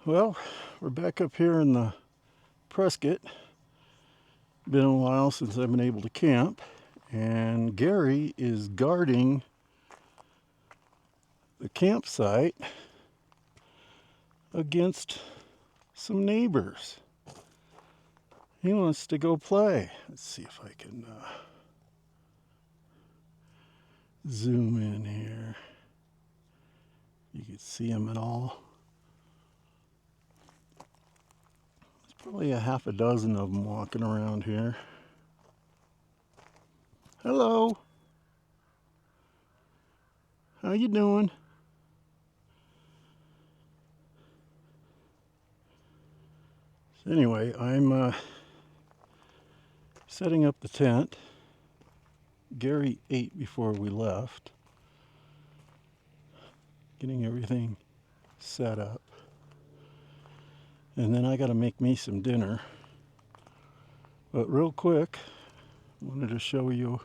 Well, we're back up here in the Prescott. Been a while since I've been able to camp, and Gary is guarding the campsite against some neighbors. He wants to go play. Let's see if I can zoom in here. You can see him at all. Probably a half a dozen of them walking around here. Hello. How you doing? So anyway, I'm setting up the tent. Gary ate before we left. Getting everything set up. And then I got to make me some dinner. But real quick, I wanted to show you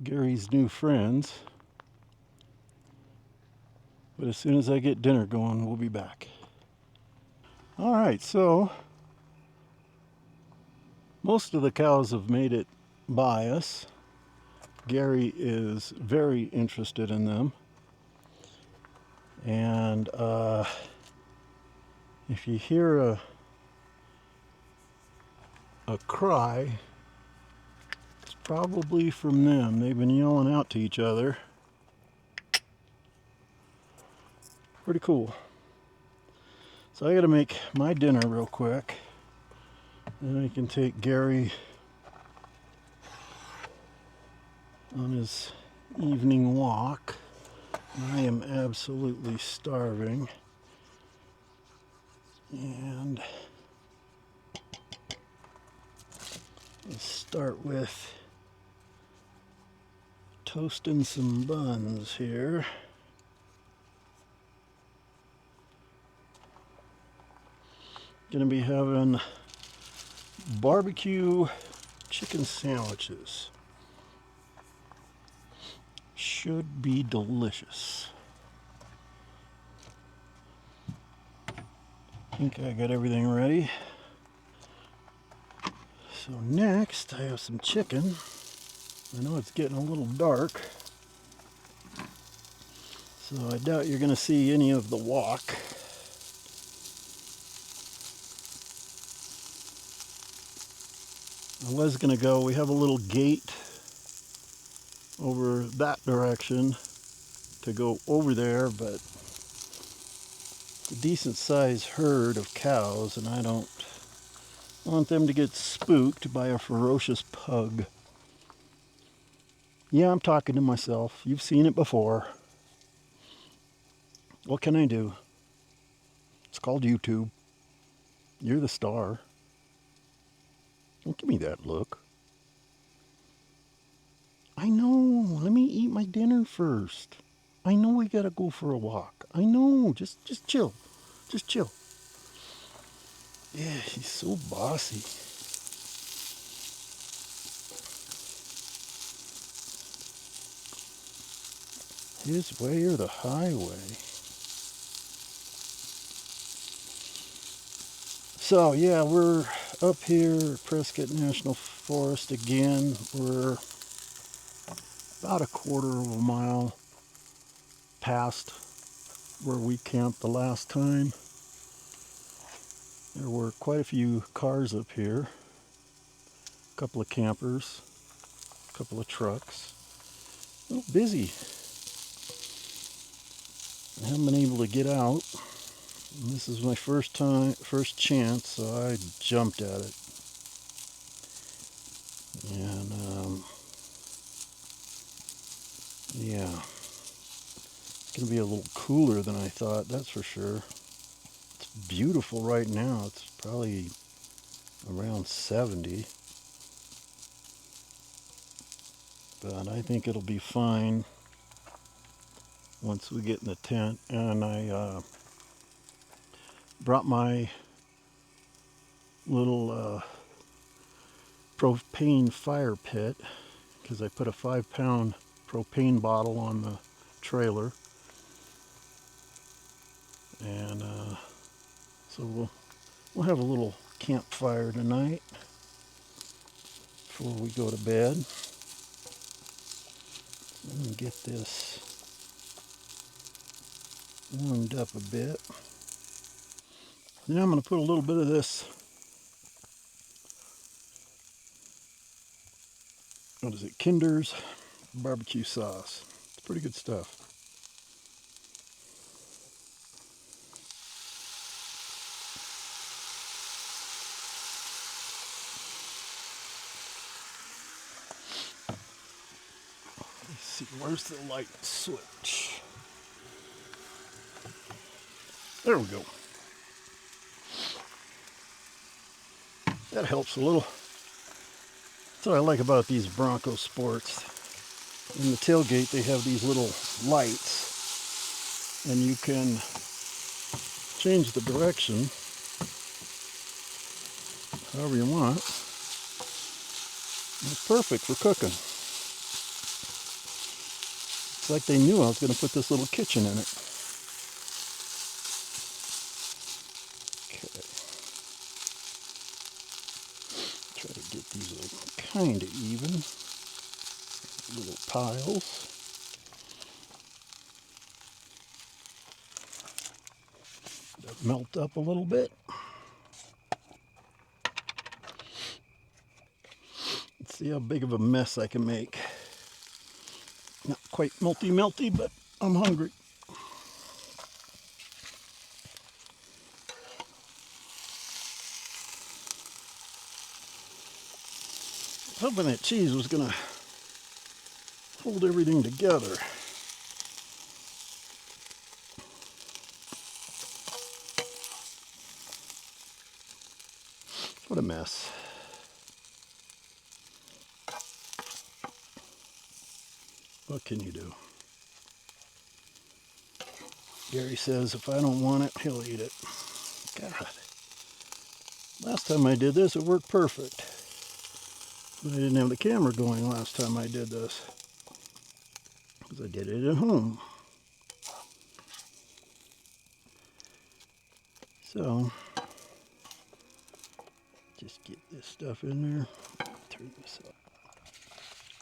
Gary's new friends. But as soon as I get dinner going, we'll be back. All right, so most of the cows have made it by us. Gary is very interested in them. And if you hear a cry, it's probably from them. They've been yelling out to each other. Pretty cool. So I gotta make my dinner real quick. Then I can take Gary on his evening walk. I am absolutely starving. And let's start with toasting some buns here. Gonna be having barbecue chicken sandwiches. Should be delicious. I think I got everything ready. So next I have some chicken. I know it's getting a little dark, so I doubt you're going to see any of the walk. I was going to go, we have a little gate over that direction to go over there, but a decent sized herd of cows, and I don't want them to get spooked by a ferocious pug. Yeah, I'm talking to myself. You've seen it before. What can I do? It's called YouTube. You're the star. Don't give me that look. I know. Let me eat my dinner first. I know we gotta go for a walk. I know. Just chill. Just chill. Yeah, he's so bossy. His way or the highway. So yeah, we're up here at Prescott National Forest again. We're about a quarter of a mile past where we camped the last time. There were quite a few cars up here, a couple of campers, a couple of trucks. A little busy. I haven't been able to get out. And this is my first chance, so I jumped at it. And yeah, it's gonna be a little cooler than I thought, that's for sure. It's beautiful right now. It's probably around 70. But I think it'll be fine once we get in the tent. And I brought my little propane fire pit, because I put a 5-pound propane bottle on the trailer. And so we'll have a little campfire tonight before we go to bed. Let me get this warmed up a bit. Then I'm going to put a little bit of this, what is it, Kinder's barbecue sauce. It's pretty good stuff. Let's see, where's the light switch? There we go. That helps a little. That's what I like about these Bronco Sports. In the tailgate they have these little lights, and you can change the direction however you want. It's perfect for cooking. It's like they knew I was going to put this little kitchen in it. Okay. Try to get these kind of even. Little piles. That melt up a little bit. Let's see how big of a mess I can make. Not quite melty, but I'm hungry. I was hoping that cheese was gonna hold everything together. What a mess. What can you do? Gary says if I don't want it, he'll eat it. God. Last time I did this, it worked perfect. But I didn't have the camera going last time I did this, because I did it at home. So, just get this stuff in there. Turn this up.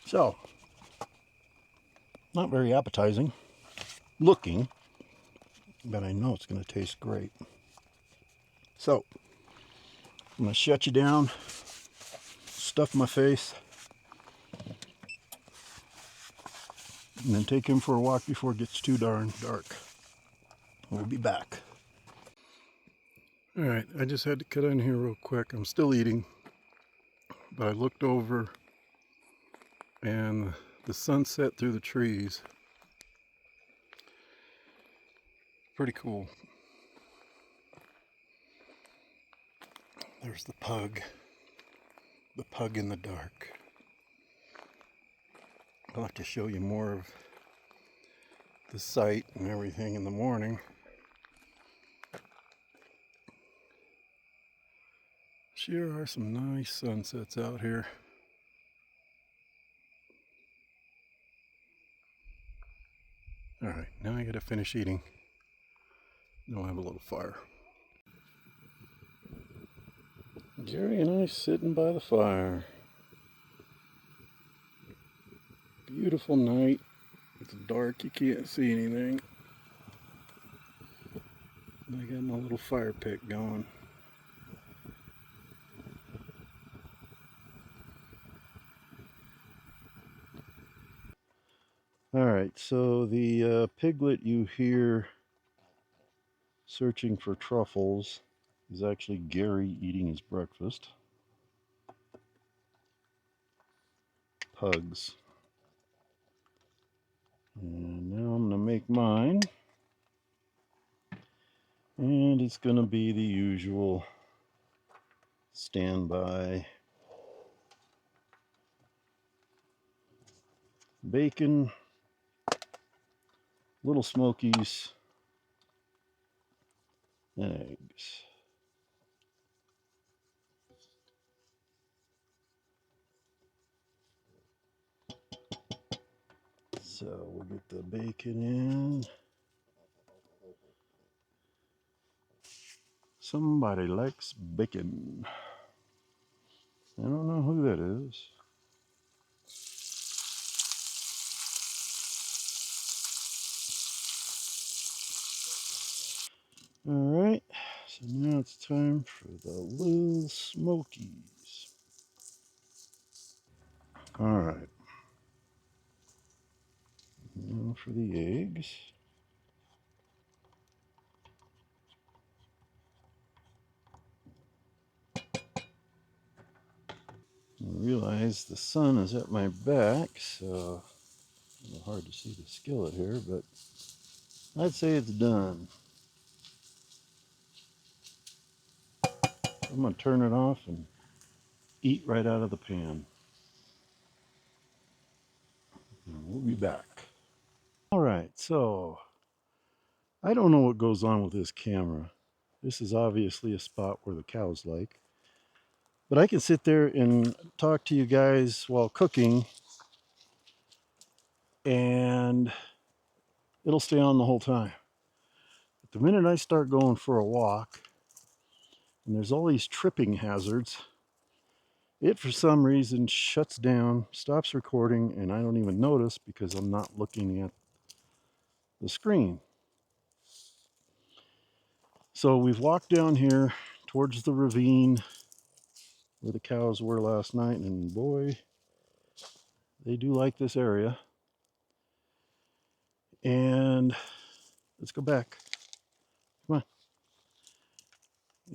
So, not very appetizing looking, but I know it's going to taste great. So, I'm going to shut you down, stuff my face, and then take him for a walk before it gets too darn dark. We'll be back. Alright, I just had to cut in here real quick. I'm still eating, but I looked over and the sunset through the trees. Pretty cool. There's the pug in the dark. I'll have to show you more of the site and everything in the morning. Sure are some nice sunsets out here. Alright, now I gotta finish eating. Then we'll have a little fire. Jerry and I sitting by the fire. Beautiful night. It's dark, you can't see anything. I got my little fire pit going. Alright, so the piglet you hear searching for truffles is actually Gary eating his breakfast. Pugs. And now I'm going to make mine. And it's going to be the usual standby bacon, little smokies, and eggs. So we'll get the bacon in. Somebody likes bacon. I don't know who that is. Alright, so now it's time for the little smokies. Alright, now for the eggs. I realize the sun is at my back, so it's a little hard to see the skillet here, but I'd say it's done. I'm going to turn it off and eat right out of the pan. And we'll be back. Alright, so I don't know what goes on with this camera. This is obviously a spot where the cows like. But I can sit there and talk to you guys while cooking and it'll stay on the whole time. But the minute I start going for a walk and there's all these tripping hazards, it for some reason shuts down, stops recording, and I don't even notice because I'm not looking at the screen. So we've walked down here towards the ravine where the cows were last night, and boy, they do like this area. And let's go back. Come on.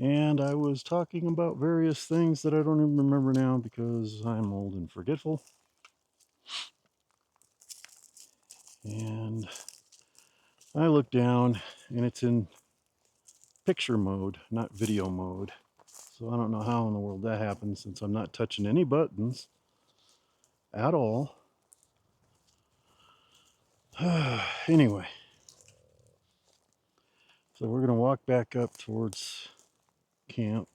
And I was talking about various things that I don't even remember now because I'm old and forgetful. And I look down and it's in picture mode, not video mode. So I don't know how in the world that happens since I'm not touching any buttons at all. Anyway, so we're going to walk back up towards camp.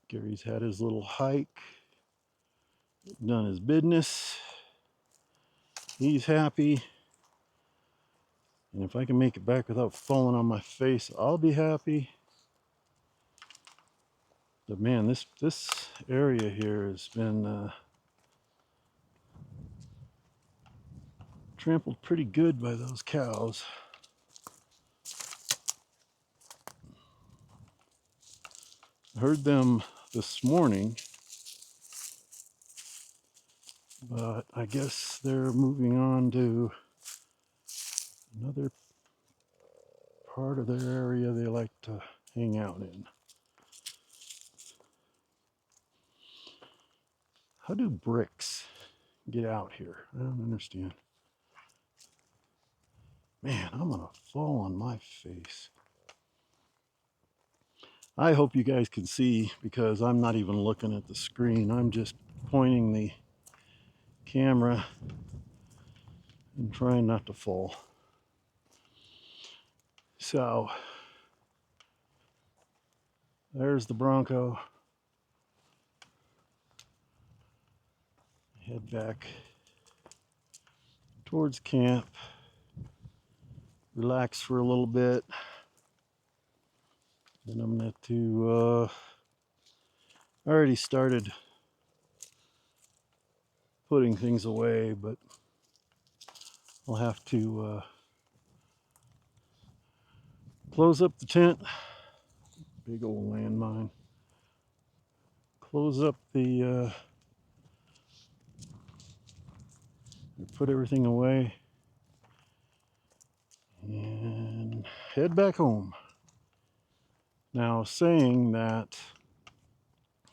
Gary's had his little hike, done his business. He's happy. And if I can make it back without falling on my face, I'll be happy. But man, this area here has been trampled pretty good by those cows. I heard them this morning, but I guess they're moving on to another part of their area they like to hang out in. How do bricks get out here? I don't understand. Man, I'm gonna fall on my face. I hope you guys can see because I'm not even looking at the screen. I'm just pointing the camera and trying not to fall. So there's the Bronco. Head back towards camp. Relax for a little bit. Then I'm going to I already started putting things away, but I'll have to close up the tent. Big old landmine. Close up the put everything away and head back home. Now, saying that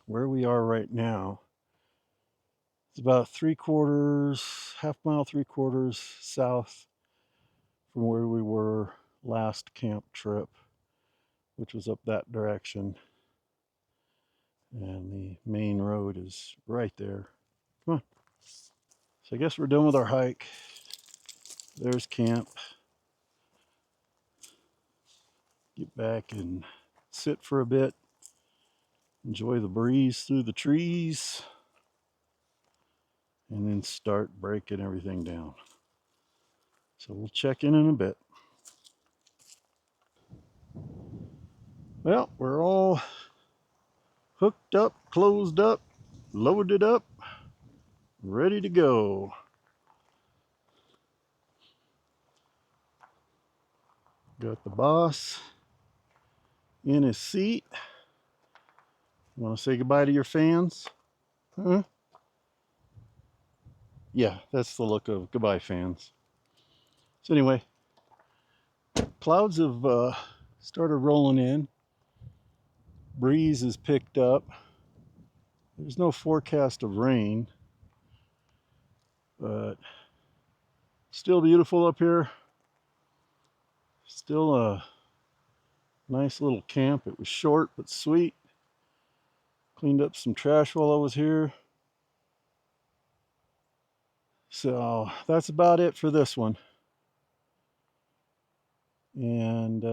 where we are right now is about 3/4, half mile, 3/4 south from where we were last camp trip, which was up that direction. And the main road is right there. Come on. So I guess we're done with our hike. There's camp. Get back and sit for a bit. Enjoy the breeze through the trees. And then start breaking everything down. So we'll check in a bit. Well, we're all hooked up, closed up, loaded up, ready to go. Got the boss in his seat. Want to say goodbye to your fans? Huh? Yeah, that's the look of goodbye, fans. So anyway, clouds have started rolling in. Breeze is picked up. There's no forecast of rain, but still beautiful up here. Still a nice little camp. It was short but sweet. Cleaned up some trash while I was here. So that's about it for this one. And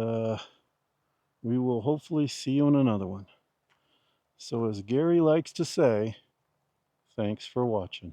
we will hopefully see you in another one. So as Gary likes to say, thanks for watching.